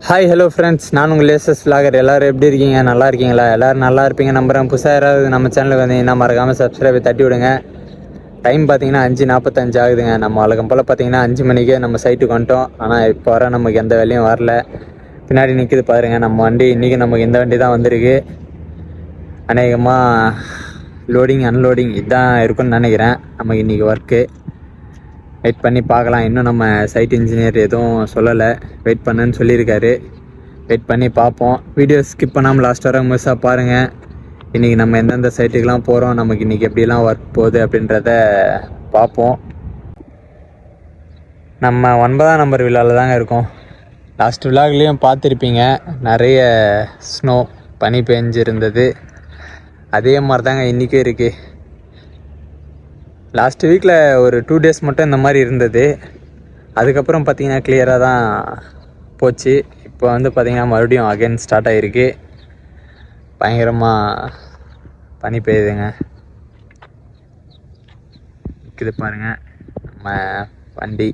Hi hello friends, நான் உங்கள் laces vlogger. எல்லோரும் எப்படி இருக்கீங்க? நல்லா இருக்கீங்களா? எல்லோரும் நல்லா இருப்பீங்க நம்புகிறேன். புதுசாக யாராவது நம்ம சேனலுக்கு வந்தீங்கன்னா மறக்காமல் சப்ஸ்கிரைப் தட்டி விடுங்க. டைம் பார்த்தீங்கன்னா 5:45 ஆகுதுங்க. நம்ம வழக்கம் போல் பார்த்தீங்கன்னா 5 மணிக்கே நம்ம சைட்டுக்கு வந்துட்டோம். ஆனால் இப்போ வர நமக்கு எந்த வேலையும் வரல. பின்னாடி நிற்கிது பாருங்கள் நம்ம வண்டி. இன்றைக்கி நமக்கு இந்த வண்டி தான் வந்திருக்கு. அநேகமாக லோடிங் அன்லோடிங் இதுதான் இருக்குன்னு நினைக்கிறேன். நமக்கு இன்றைக்கி ஒர்க்கு. வெயிட் பண்ணி பார்க்கலாம். இன்னும் நம்ம சைட் இன்ஜினியர் எதுவும் சொல்லலை. வெயிட் பண்ணுன்னு சொல்லியிருக்காரு. வெயிட் பண்ணி பார்ப்போம். வீடியோ ஸ்கிப் பண்ணாமல் லாஸ்ட் வர முழுசாக பாருங்கள். இன்றைக்கி நம்ம எந்தெந்த சைட்டுக்கெலாம் போகிறோம், நமக்கு இன்றைக்கி எப்படிலாம் ஒர்க் போகுது அப்படின்றத பார்ப்போம். நம்ம 9ஆம் நம்பர் விழாவில் தாங்க இருக்கோம். லாஸ்ட் விழாக்லேயும் பார்த்துருப்பீங்க, நிறைய ஸ்னோ பனி பெஞ்சிருந்தது. அதே மாதிரி தாங்க இன்றைக்கும் இருக்குது. லாஸ்ட் வீக்கில் ஒரு 2 days மட்டும் இந்த மாதிரி இருந்தது. அதுக்கப்புறம் பார்த்திங்கன்னா கிளியராக தான் போச்சு. இப்போ வந்து பார்த்திங்கன்னா மறுபடியும் அகைன் ஸ்டார்ட் ஆகிருக்கு. பயங்கரமாக பனி பெய்யுதுங்க. இது பாருங்கள் நம்ம வண்டி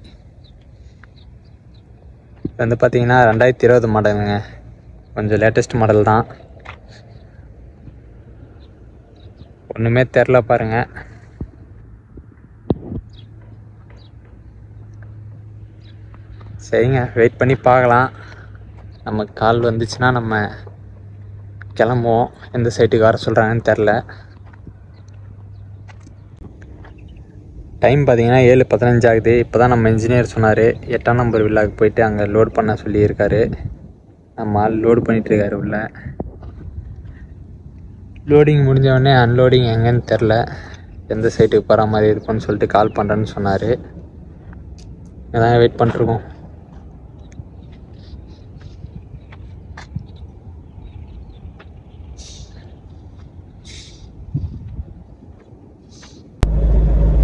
வந்து பார்த்திங்கன்னா 2020 மாடலுங்க. கொஞ்சம் லேட்டஸ்ட் மாடல் தான். ஒன்றுமே தெரில பாருங்கள். சரிங்க, வெயிட் பண்ணி பார்க்கலாம். நமக்கு கால் வந்துச்சுன்னா நம்ம கிளம்புவோம். எந்த சைட்டுக்கு வர சொல்கிறாங்கன்னு தெரில. டைம் பார்த்திங்கன்னா 7:15 ஆகுது. இப்போ தான் நம்ம இன்ஜினியர் சொன்னார் 8ஆம் நம்பர் வில்லாவுக்கு போயிட்டு அங்கே லோட் பண்ண சொல்லியிருக்காரு. நம்ம ஆள் லோடு பண்ணிகிட்ருக்காரு உள்ள. லோடிங் முடிஞ்சவொடனே அன்லோடிங் எங்கேன்னு தெரில. எந்த சைட்டுக்கு போகிற மாதிரி இருக்குன்னு சொல்லிட்டு கால் பண்ணுறேன்னு சொன்னார். இதான் வெயிட் பண்ணிருக்கோம்.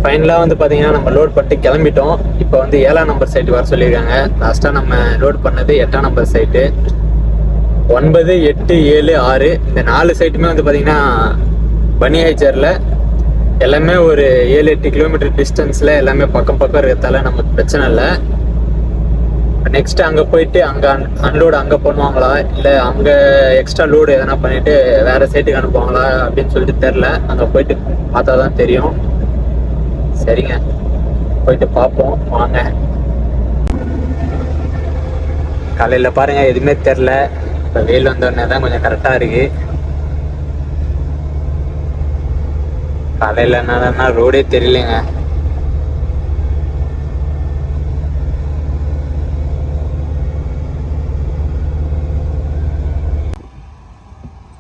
ஃபைனலாக வந்து பார்த்தீங்கன்னா நம்ம லோட் பண்ணிட்டு கிளம்பிட்டோம். இப்போ வந்து 7ஆம் நம்பர் சைட்டு வர சொல்லியிருக்காங்க. லாஸ்ட்டாக நம்ம லோட் பண்ணது 8ஆம் நம்பர் சைட்டு. 9, 8, 7, 6 இந்த 4 சைட்டுமே வந்து பார்த்தீங்கன்னா பனிஹைச்சரில் எல்லாமே ஒரு 7-8 கிலோமீட்டர் டிஸ்டன்ஸில் எல்லாமே பக்கம் இருக்கிறதால நமக்கு பிரச்சனை இல்லை. நெக்ஸ்ட்டு அங்கே போயிட்டு அங்கே அன்லோடு அங்கே பண்ணுவாங்களா, இல்லை அங்கே எக்ஸ்ட்ரா லோடு எதனா பண்ணிவிட்டு வேறு சைட்டுக்கு அனுப்புவாங்களா அப்படின்னு சொல்லிட்டு தெரில. அங்கே போயிட்டு பார்த்தா தான் தெரியும். சரிங்க, போயிட்டு பார்ப்போம் வாங்க. காலையில் பாருங்கள் எதுவுமே தெரில. இப்போ வெயில் வந்தோடனே தான் கொஞ்சம் கரெக்டாக இருக்குது. காலையில் என்னன்னா ரோடே தெரியலைங்க.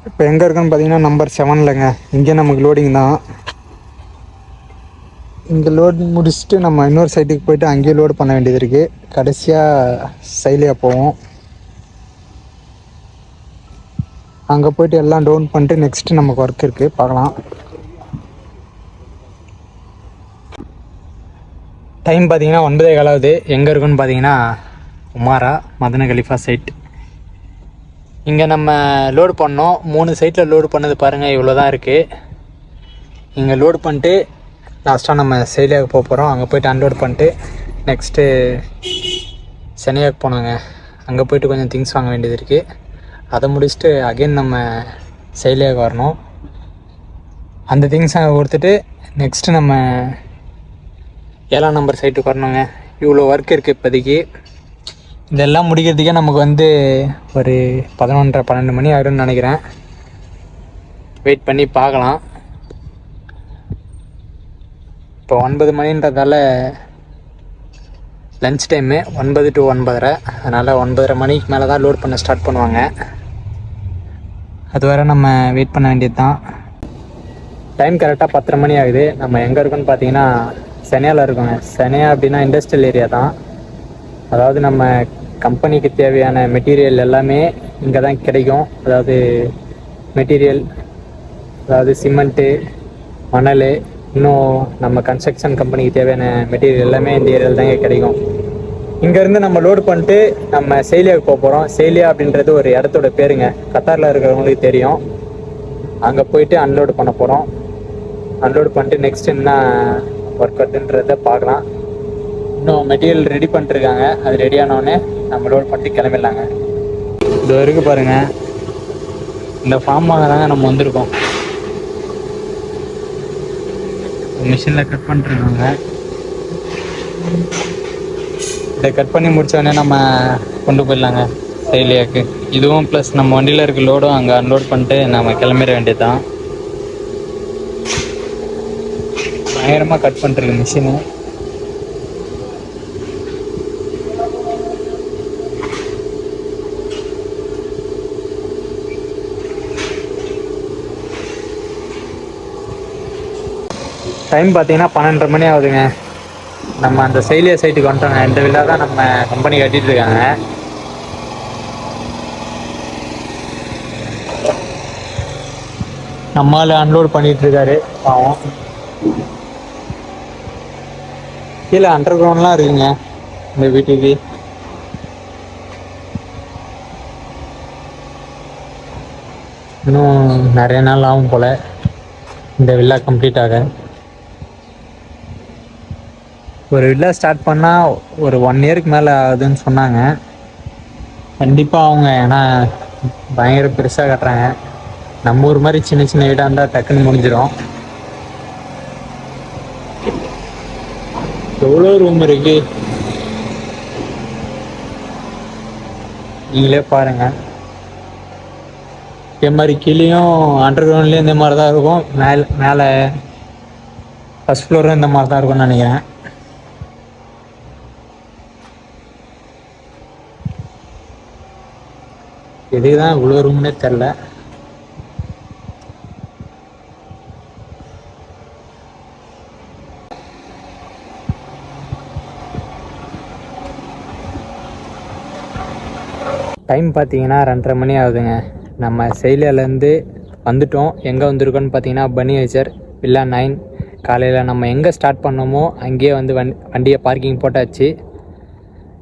இப்போ எங்கே இருக்குன்னு பார்த்தீங்கன்னா நம்பர் 7லங்க. இங்கே நமக்கு லோடிங் தான். இங்கே லோட் முடிச்சுட்டு நம்ம இன்னொரு சைட்டுக்கு போய்ட்டு அங்கேயே லோடு பண்ண வேண்டியது இருக்குது. கடைசியாக சைலியாக போவோம். அங்கே போய்ட்டு எல்லாம் டவுன் பண்ணிட்டு நெக்ஸ்ட்டு நமக்கு ஒர்க் இருக்குது, பார்க்கலாம். டைம் பார்த்தீங்கன்னா 9:15 ஆகுது. எங்கே இருக்குன்னு பார்த்தீங்கன்னா உமாரா மதன கலிஃபா சைட். இங்கே நம்ம லோடு பண்ணோம். 3 சைட்டில் லோடு பண்ணது பாருங்கள், இவ்வளோ தான் இருக்குது. இங்கே லோடு பண்ணிட்டு லாஸ்ட்டாக நம்ம சேலியாவுக்கு போக போகிறோம். அங்கே போய்ட்டு அன்லோட் பண்ணிட்டு நெக்ஸ்ட்டு சென்னையாவுக்கு போனாங்க. அங்கே போய்ட்டு கொஞ்சம் திங்ஸ் வாங்க வேண்டியது இருக்குது. அதை முடிச்சுட்டு அகைன் நம்ம சேலியாவுக்கு வரணும். அந்த திங்ஸ் அங்கே கொடுத்துட்டு நெக்ஸ்ட்டு நம்ம 7ஆம் நம்பர் சைட்டுக்கு வரணுங்க. இவ்வளோ ஒர்க் இருக்குது இப்போதைக்கு. இதெல்லாம் முடிக்கிறதுக்கே நமக்கு வந்து ஒரு 11:30-12 மணி ஆகிடும்னு நினைக்கிறேன். வெயிட் பண்ணி பார்க்கலாம். இப்போ 9 மணின்றதால லன்ச் டைமு 9 to 9:30. அதனால் 9:30 மணிக்கு மேலே தான் லோட் பண்ண ஸ்டார்ட் பண்ணுவாங்க. அது வரை நம்ம வெயிட் பண்ண வேண்டியது தான். டைம் கரெக்டாக 10:30 மணி ஆகுது. நம்ம எங்கே இருக்கோன்னு பார்த்தீங்கன்னா சென்னையில் இருக்கோங்க. சென்னையா அப்படின்னா இண்டஸ்ட்ரியல் ஏரியா தான். அதாவது நம்ம கம்பெனிக்கு தேவையான மெட்டீரியல் எல்லாமே இங்கே தான் கிடைக்கும். அதாவது மெட்டீரியல், அதாவது சிமெண்ட்டு, மணல், இன்னும் நம்ம கன்ஸ்ட்ரக்ஷன் கம்பெனிக்கு தேவையான மெட்டீரியல் எல்லாமே இந்த ஏரியாவில் தாங்க கிடைக்கும். இங்கேருந்து நம்ம லோடு பண்ணிட்டு நம்ம சேலியாவுக்கு போக போகிறோம். சேலியா அப்படின்றது ஒரு இடத்தோட பேருங்க. கத்தாரில் இருக்கிறவங்களுக்கு தெரியும். அங்கே போயிட்டு அன்லோடு பண்ண போகிறோம். அன்லோட் பண்ணிட்டு நெக்ஸ்ட் என்ன ஒர்க் அவுட்ன்றதை பார்க்கலாம். இன்னும் மெட்டீரியல் ரெடி பண்ணிட்டுருக்காங்க. அது ரெடி ஆனோடனே நம்ம லோட் பண்ணிட்டு கிளம்பிடலாங்க. இது வரைக்கும் பாருங்கள், இந்த ஃபார்ம் வாங்க தாங்க நம்ம வந்திருக்கோம். மிஷினில் கட் பண்ணிட்டுருக்காங்க. இதை கட் பண்ணி முடித்தோடனே நம்ம கொண்டு போயிடலாங்க செயலியாக்கு. இதுவும் ப்ளஸ் நம்ம வண்டியில் இருக்க லோடும் அங்கே அன்லோட் பண்ணிட்டு நம்ம கிளம்பிட வேண்டியது தான். பயங்கரமாக கட் பண்ணிட்டுருக்கு மிஷினு. டைம் பார்த்தீங்கன்னா 12:30 மணி ஆகுதுங்க. நம்ம அந்த செயலியா சைட்டுக்கு வந்துட்டோங்க. இந்த வில்லா தான் நம்ம கம்பெனி கட்டிகிட்டு இருக்காங்க. நம்மால் அன்லோட் பண்ணிகிட்ருக்காரு பாவம். கீழே அண்டர் கிரவுண்ட்லாம் இருக்குங்க இந்த வீட்டுக்கு. இன்னும் நிறைய நாள் ஆகும் போல் இந்த வில்லா கம்ப்ளீட் ஆக. ஒரு வில்லா ஸ்டார்ட் பண்ணால் ஒரு 1 இயருக்கு மேலே ஆகுதுன்னு சொன்னாங்க. கண்டிப்பாக அவங்க ஏன்னா பயங்கர பெருசாக கட்டுறாங்க. நம்ம ஊர் மாதிரி சின்ன சின்ன வீடாக இருந்தால் டக்குன்னு முடிஞ்சிடும். எவ்வளோ ரூம் இருக்கு நீங்களே பாருங்கள். இதே மாதிரி கீழேயும் அண்டர் கிரவுண்ட்லேயும் இந்த மாதிரி தான் இருக்கும். மேலே ஃபஸ்ட் ஃப்ளோரும் இந்த மாதிரி தான் இருக்கும்னு நினைக்கிறேன். எதுக்கு தான் இவ்வளோ ரூம்னே தெரில. டைம் பார்த்தீங்கன்னா 2:30 மணி ஆகுதுங்க. நம்ம செயலியாலேருந்து வந்துட்டோம். எங்கே வந்திருக்கோன்னு பார்த்தீங்கன்னா பனியேச்சர் வில்லா 9. காலையில் நம்ம எங்கே ஸ்டார்ட் பண்ணோமோ அங்கேயே வந்து வண்டியை பார்க்கிங் போட்டாச்சு.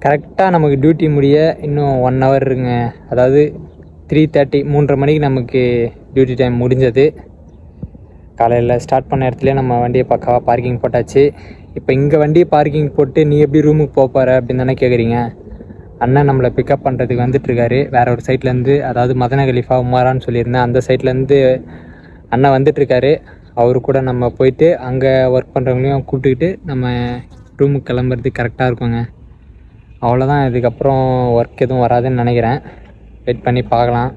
கரெக்டாக நமக்கு டியூட்டி முடிய இன்னும் 1 ஹவர் இருக்குங்க. அதாவது 3:30 3:30 மணிக்கு நமக்கு டியூட்டி டைம் முடிஞ்சது. காலையில் ஸ்டார்ட் பண்ண இடத்துலேயே நம்ம வண்டியை பக்காவாக பார்க்கிங் போட்டாச்சு. இப்போ இங்கே வண்டியை பார்க்கிங் போட்டு நீ எப்படி ரூமுக்கு போகிற அப்படின்னு தானே கேட்குறீங்க. அண்ணன் நம்மளை பிக்கப் பண்ணுறதுக்கு வந்துட்டுருக்காரு வேறு ஒரு சைட்லேருந்து. அதாவது மதன கலிஃபா உமாரான்னு சொல்லியிருந்தேன், அந்த சைட்லேருந்து அண்ணன் வந்துட்டுருக்காரு. அவரு கூட நம்ம போயிட்டு அங்கே ஒர்க் பண்ணுறவங்களையும் கூப்பிட்டுக்கிட்டு நம்ம ரூமுக்கு கிளம்புறதுக்கு கரெக்டாக இருக்குங்க. அவ்வளோதான். இதுக்கப்புறம் ஒர்க் எதுவும் வராதுன்னு நினைக்கிறேன். வெயிட் பண்ணி பார்க்கலாம்.